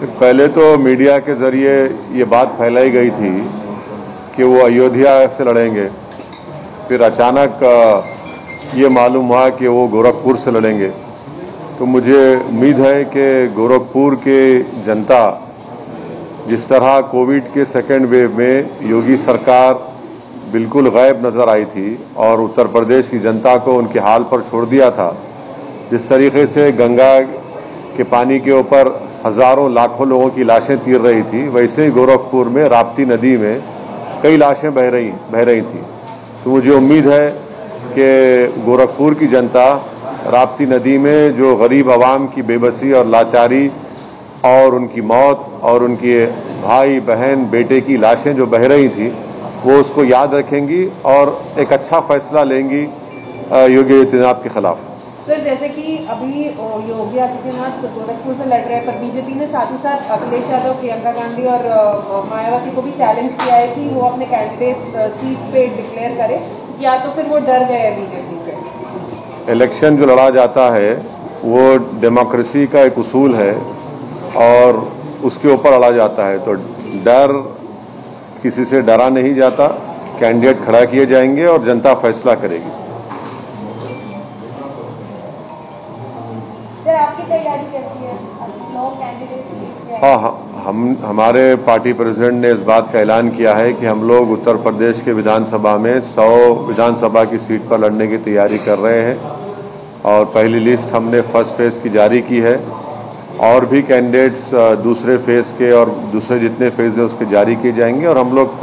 पहले तो मीडिया के जरिए ये बात फैलाई गई थी कि वो अयोध्या से लड़ेंगे, फिर अचानक ये मालूम हुआ कि वो गोरखपुर से लड़ेंगे। तो मुझे उम्मीद है कि गोरखपुर के जनता जिस तरह कोविड के सेकेंड वेव में योगी सरकार बिल्कुल गायब नजर आई थी और उत्तर प्रदेश की जनता को उनके हाल पर छोड़ दिया था, जिस तरीके से गंगा के पानी के ऊपर हजारों लाखों लोगों की लाशें तीर रही थी, वैसे ही गोरखपुर में राप्ती नदी में कई लाशें बह रही थी। तो मुझे उम्मीद है कि गोरखपुर की जनता राप्ती नदी में जो गरीब आवाम की बेबसी और लाचारी और उनकी मौत और उनके भाई बहन बेटे की लाशें जो बह रही थी, वो उसको याद रखेंगी और एक अच्छा फैसला लेंगी योगी आदित्यनाथ के खिलाफ। सर, जैसे कि अभी योगी आदित्यनाथ गोरखपुर से लड़ रहे हैं, पर बीजेपी ने साथ ही साथ अखिलेश यादव, प्रियंका गांधी और मायावती को भी चैलेंज किया है कि वो अपने कैंडिडेट्स सीट पे डिक्लेयर करें, या तो फिर वो डर गए हैं बीजेपी से। इलेक्शन जो लड़ा जाता है वो डेमोक्रेसी का एक उसूल है और उसके ऊपर लड़ा जाता है, तो डर किसी से डरा नहीं जाता। कैंडिडेट खड़ा किए जाएंगे और जनता फैसला करेगी। सर, आपकी तैयारी कैसी है? 9 कैंडिडेट। हाँ, हमारे पार्टी प्रेसिडेंट ने इस बात का ऐलान किया है कि हम लोग उत्तर प्रदेश के विधानसभा में 100 विधानसभा की सीट पर लड़ने की तैयारी कर रहे हैं और पहली लिस्ट हमने फर्स्ट फेज की जारी की है और भी कैंडिडेट्स दूसरे फेज के और दूसरे जितने फेज हैं उसके जारी किए जाएंगे और हम लोग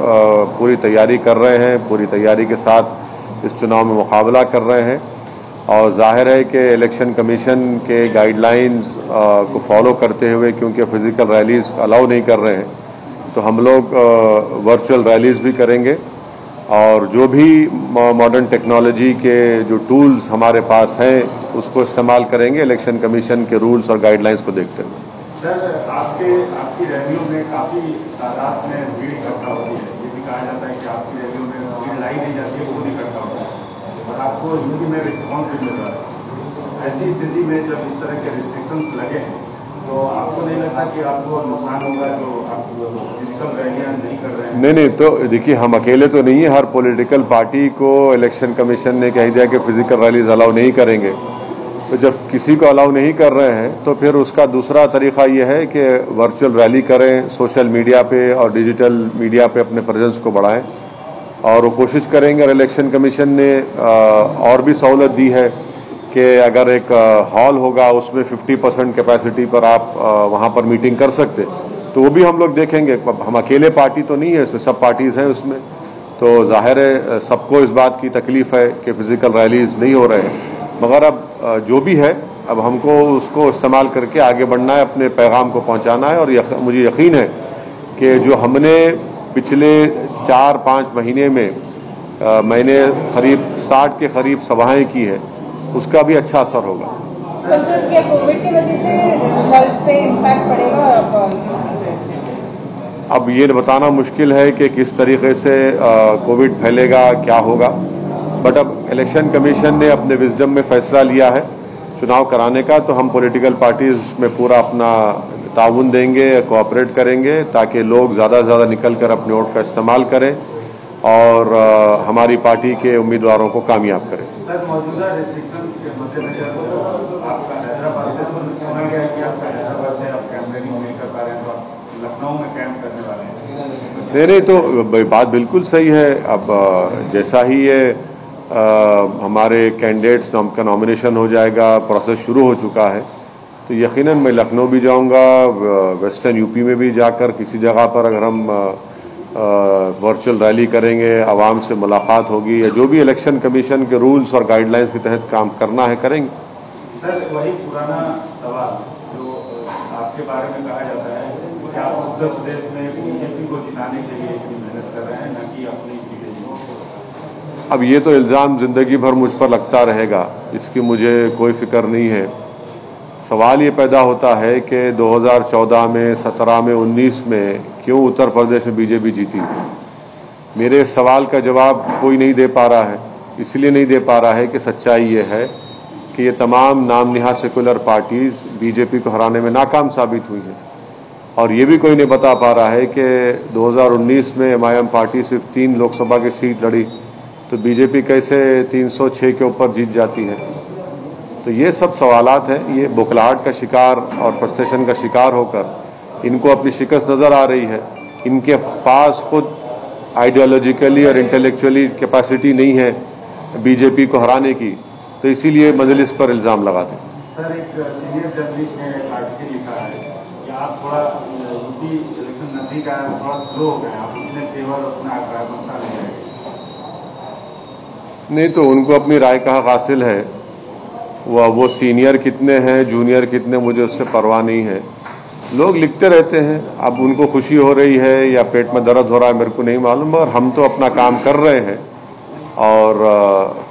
पूरी तैयारी कर रहे हैं, पूरी तैयारी के साथ इस चुनाव में मुकाबला कर रहे हैं। और जाहिर है कि इलेक्शन कमीशन के गाइडलाइंस को फॉलो करते हुए, क्योंकि फिजिकल रैलीज अलाउ नहीं कर रहे हैं, तो हम लोग वर्चुअल रैलीज भी करेंगे और जो भी मॉडर्न टेक्नोलॉजी के जो टूल्स हमारे पास हैं उसको इस्तेमाल करेंगे इलेक्शन कमीशन के रूल्स और गाइडलाइंस को देखते हुए। सर, आपकी रैलियों में काफी तादाद में भीड़ इकट्ठा होती है। ये भी कहा जाता है कि आपकी रैलियों में भीड़ लाई नहीं जाती है, वो इकट्ठा होता है और आपको हिंदी में रिस्पॉन्स भी मिल रहा है। ऐसी स्थिति में जब इस तरह के रिस्ट्रिक्शंस लगे तो आपको नहीं लगता कि आपको नुकसान होगा जो आप फिजिकल रैलियां नहीं कर रहे हैं? नहीं, तो देखिए, हम अकेले तो नहीं है। हर पॉलिटिकल पार्टी को इलेक्शन कमीशन ने कह दिया कि फिजिकल रैलीज अलाउ नहीं करेंगे। तो जब किसी को अलाउ नहीं कर रहे हैं तो फिर उसका दूसरा तरीका यह है कि वर्चुअल रैली करें, सोशल मीडिया पे और डिजिटल मीडिया पे अपने प्रेजेंस को बढ़ाएं और वो कोशिश करेंगे। और इलेक्शन कमीशन ने और भी सहूलत दी है कि अगर एक हॉल होगा उसमें 50% कैपेसिटी पर आप वहां पर मीटिंग कर सकते, तो वो भी हम लोग देखेंगे। हम अकेले पार्टी तो नहीं है, इसमें सब पार्टीज हैं उसमें, तो जाहिर है सबको इस बात की तकलीफ है कि फिजिकल रैलीज नहीं हो रहे हैं। मगर अब जो भी है, अब हमको उसको इस्तेमाल करके आगे बढ़ना है, अपने पैगाम को पहुंचाना है। और मुझे यकीन है कि जो हमने पिछले 4-5 महीने में मैंने करीब 60 के करीब सभाएं की है, उसका भी अच्छा असर होगा। सर, क्या कोविड की वजह से रिजल्ट्स पे इम्पैक्ट पड़ेगा? अब ये बताना मुश्किल है कि किस तरीके से कोविड फैलेगा, क्या होगा, बट अब इलेक्शन कमीशन ने अपने विजडम में फैसला लिया है चुनाव कराने का, तो हम पॉलिटिकल पार्टीज में पूरा अपना ताउन देंगे, कोऑपरेट करेंगे ताकि लोग ज्यादा से ज्यादा निकलकर अपने वोट का इस्तेमाल करें और हमारी पार्टी के उम्मीदवारों को कामयाब करें। सर, मौजूदा रिस्ट्रिक्शंस के मद्देनजर आपका हैदराबाद से सुना गया कि आपका हैदराबाद से आप कैंपेनिंग नहीं कर पा रहे हैं, तो आप लखनऊ में कैंप करने वाले हैं? नहीं, तो बात बिल्कुल सही है। अब जैसा ही ये हमारे कैंडिडेट्स का नॉमिनेशन हो जाएगा, प्रोसेस शुरू हो चुका है, तो यकीनन मैं लखनऊ भी जाऊंगा, वेस्टर्न यूपी में भी जाकर किसी जगह पर अगर हम वर्चुअल रैली करेंगे, आवाम से मुलाकात होगी या जो भी इलेक्शन कमीशन के रूल्स और गाइडलाइंस के तहत काम करना है करेंगे। सर, वही पुराना सवाल जो आपके बारे में कहा जाता है कि आप उत्तर प्रदेश में बीजेपी को जिताने के लिए इतनी मेहनत कर रहे हैं, न कि अपनी सीटें। अब ये तो इल्जाम जिंदगी भर मुझ पर लगता रहेगा, इसकी मुझे कोई फिक्र नहीं है। सवाल ये पैदा होता है कि 2014 में, 17 में, 19 में क्यों उत्तर प्रदेश में बीजेपी जीती। मेरे सवाल का जवाब कोई नहीं दे पा रहा है। इसलिए नहीं दे पा रहा है कि सच्चाई ये है कि ये तमाम नाम निहा सेकुलर पार्टीज बीजेपी को हराने में नाकाम साबित हुई हैं। और ये भी कोई नहीं बता पा रहा है कि 2019 में एमआईएम पार्टी सिर्फ 3 लोकसभा की सीट लड़ी तो बीजेपी कैसे 306 के ऊपर जीत जाती है। तो ये सब सवालात हैं। ये बुखलाहट का शिकार और फ्रस्ट्रेशन का शिकार होकर इनको अपनी शिकस्त नजर आ रही है। इनके पास खुद आइडियोलॉजिकली और इंटेलेक्चुअली कैपेसिटी नहीं है बीजेपी को हराने की, तो इसीलिए मजलिस पर इल्जाम लगाते हैं। सर, एक सीनियर जर्नलिस्ट ने एक आर्टिकल लिखा है कि आप थोड़ा यूपी इलेक्शन नजदीक आया, थोड़ा स्लो हो गए, आप उसने केवल अपना मसला ले गए। नहीं तो उनको अपनी राय का हक हासिल है। वो सीनियर कितने हैं, जूनियर कितने, मुझे उससे परवाह नहीं है। लोग लिखते रहते हैं, अब उनको खुशी हो रही है या पेट में दर्द हो रहा है मेरे को नहीं मालूम, और हम तो अपना काम कर रहे हैं और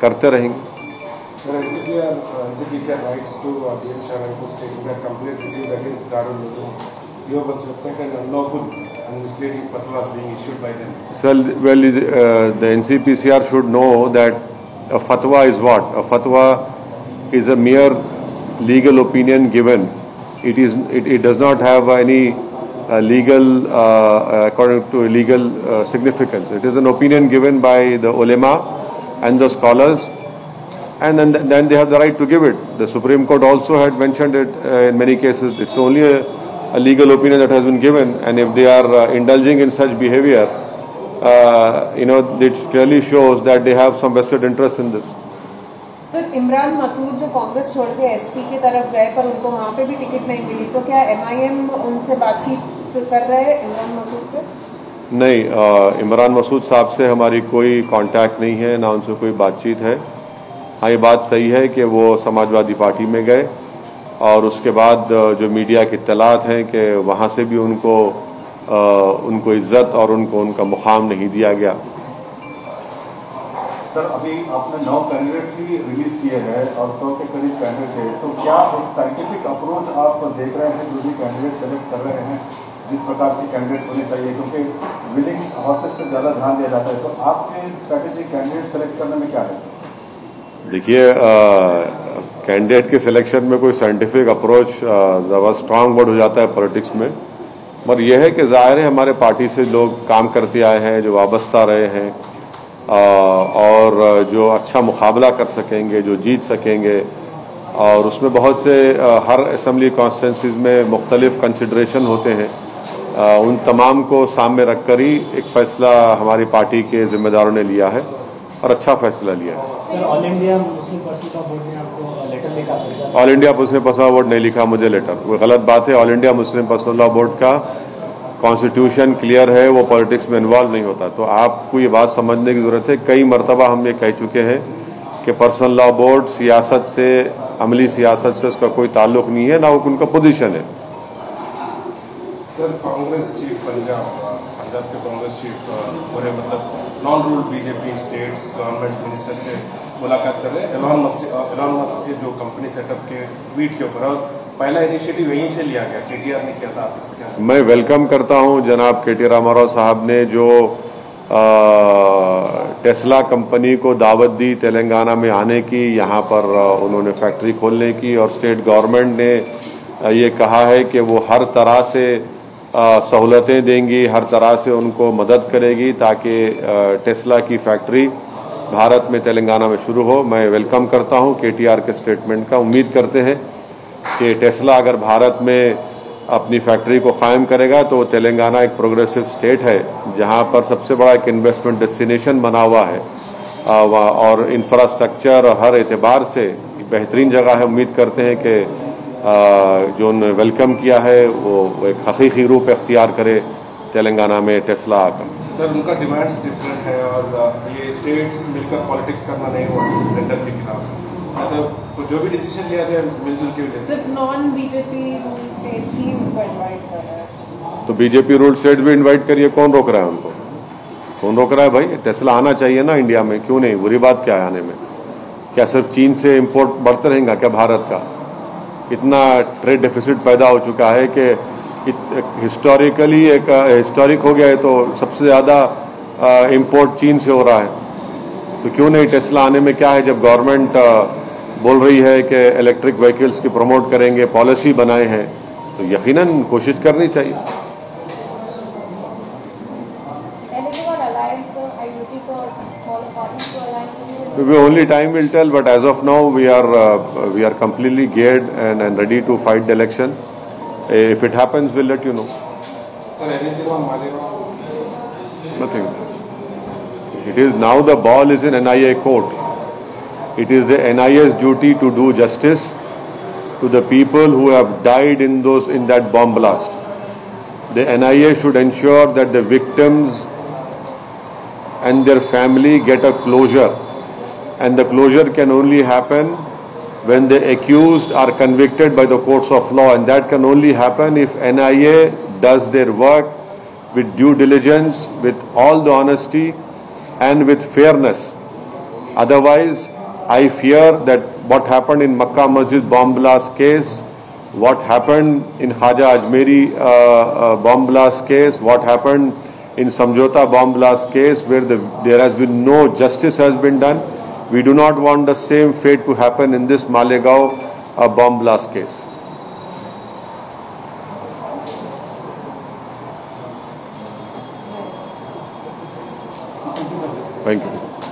करते रहेंगे। Sir, NCPCR writes to DM Shah stating that complaint received against Darul Uloom Yoga's website and unlawful and misleading fatwas being issued by them. Well, the NCPCR should know that a fatwa is what? A fatwa is a mere legal opinion given. It does not have any legal, according to legal significance. It is an opinion given by the ulema and the scholars, and then they have the right to give it. The Supreme Court also had mentioned it in many cases. It's only a legal opinion that has been given, and if they are indulging in such behavior, it clearly shows that they have some vested interest in this. Sir, Imran Masood जो कांग्रेस छोड़ के SP की तरफ गए पर उनको वहां पे भी टिकट नहीं मिली, तो क्या एमआईएम उनसे बातचीत कर रहे हैं इमरान मसूद से? नहीं, इमरान मसूद साहब से हमारी कोई कांटेक्ट नहीं है, ना उनसे कोई बातचीत है। हाँ, ये बात सही है कि वो समाजवादी पार्टी में गए और उसके बाद जो मीडिया की इत्तलात हैं कि वहां से भी उनको इज्जत और उनका मुकाम नहीं दिया गया। सर, अभी आपने 9 कैंडिडेट्स ही रिलीज किए हैं और 100 के करीब कैंडिडेट है, तो क्या एक साइंटिफिक अप्रोच आप देख रहे हैं जो भी कैंडिडेट सेलेक्ट कर रहे हैं, जिस प्रकार के कैंडिडेट होने चाहिए, क्योंकि विलिंग हॉर्सेस पर ज्यादा ध्यान दिया जाता है, तो आपके स्ट्रैटेजी कैंडिडेट सेलेक्ट करने में क्या है? देखिए, कैंडिडेट के सिलेक्शन में कोई साइंटिफिक अप्रोच ज़्यादा स्ट्रांग वर्ड हो जाता है पॉलिटिक्स में, पर यह है कि जाहिर है हमारे पार्टी से लोग काम करते आए हैं, जो वाबस्ता रहे हैं और जो अच्छा मुकाबला कर सकेंगे, जो जीत सकेंगे, और उसमें बहुत से हर असेंबली कॉन्स्टिट्यूंसीज में मुख्तलिफ कंसिडरेशन होते हैं। उन तमाम को सामने रखकर ही एक फैसला हमारी पार्टी के जिम्मेदारों ने लिया है और अच्छा फैसला लिया है। Sir, all India Muslim personal law board ने आपको लेटर लिखा? All India Muslim personal law board नहीं लिखा मुझे लेटर, वो गलत बात है। All India Muslim personal law board का कॉन्स्टिट्यूशन क्लियर है, वो पॉलिटिक्स में इन्वॉल्व नहीं होता। तो आपको ये बात समझने की जरूरत है। कई मरतबा हम ये कह चुके हैं कि पर्सनल लॉ बोर्ड सियासत से, अमली सियासत से उसका कोई ताल्लुक नहीं है, ना वो उनका पोजीशन है। सर, कांग्रेस चीफ पंजाब के कांग्रेस चीफ पूरे non rule BJP states governments minister से मुलाकात कर रहे हैं एलॉन मस्क के जो कंपनी सेटअप के ट्वीट के ऊपर, और पहला इनिशिएटिव यहीं से लिया गया, केटीआर ने किया था। आप इस पर क्या? मैं वेलकम करता हूं जनाब केटी रामाराव साहब ने जो टेस्ला कंपनी को दावत दी तेलंगाना में आने की, यहां पर उन्होंने फैक्ट्री खोलने की, और स्टेट गवर्नमेंट ने ये कहा है कि वो हर तरह से सहूलतें देंगी, हर तरह से उनको मदद करेगी ताकि टेस्ला की फैक्ट्री भारत में तेलंगाना में शुरू हो। मैं वेलकम करता हूं केटीआर के स्टेटमेंट का। उम्मीद करते हैं कि टेस्ला अगर भारत में अपनी फैक्ट्री को कायम करेगा तो तेलंगाना एक प्रोग्रेसिव स्टेट है जहां पर सबसे बड़ा एक इन्वेस्टमेंट डेस्टिनेशन बना हुआ है और इंफ्रास्ट्रक्चर और हर एतबार से बेहतरीन जगह है। उम्मीद करते हैं कि जो उन्होंने वेलकम किया है वो एक हकीकी रूप इख्तियार करे तेलंगाना में टेस्ला आकर। सर, उनका डिमांड्स डिफरेंट है और ये स्टेट्स मिलकर पॉलिटिक्स करना नहीं हुआ सेंटर के खिलाफ, मतलब जो भी डिसीजन लिया जाए मिलजुल के वजह से। सिर्फ नॉन बीजेपी स्टेट्स ही उनको इन्वाइट कर रहा है। तो बीजेपी रूल स्टेट्स भी इन्वाइट करिए, कौन रोक रहा है उनको? कौन रोक रहा है भाई? टेस्ला आना चाहिए ना इंडिया में, क्यों नहीं? बुरी बात क्या है आने में? क्या सिर्फ चीन से इंपोर्ट बढ़ते रहेगा क्या भारत का? इतना ट्रेड डेफिसिट पैदा हो चुका है कि हिस्टोरिकली एक हिस्टोरिक हो गया है, तो सबसे ज्यादा इंपोर्ट चीन से हो रहा है। तो क्यों नहीं टेस्ला आने में क्या है? जब गवर्नमेंट बोल रही है कि इलेक्ट्रिक व्हीकल्स की प्रमोट करेंगे, पॉलिसी बनाए हैं, तो यकीनन कोशिश करनी चाहिए। Maybe only time will tell, but as of now we are completely geared and ready to fight the election. If it happens, we'll let you know. Sir, anything on Malegaon? Nothing. It is now the ball is in NIA court. It is the NIA's duty to do justice to the people who have died in that bomb blast. The NIA should ensure that the victims and their family get a closure, and the closure can only happen when the accused are convicted by the courts of law, and that can only happen if NIA does their work with due diligence, with all the honesty and with fairness. Otherwise, I fear that what happened in Makkah Masjid bomb blast case, what happened in Khaja Ajmeri bomb blast case, what happened in Samjhota bomb blast case, where there has been no justice has been done. We do not want the same fate to happen in this Malegaon bomb blast case. Thank you.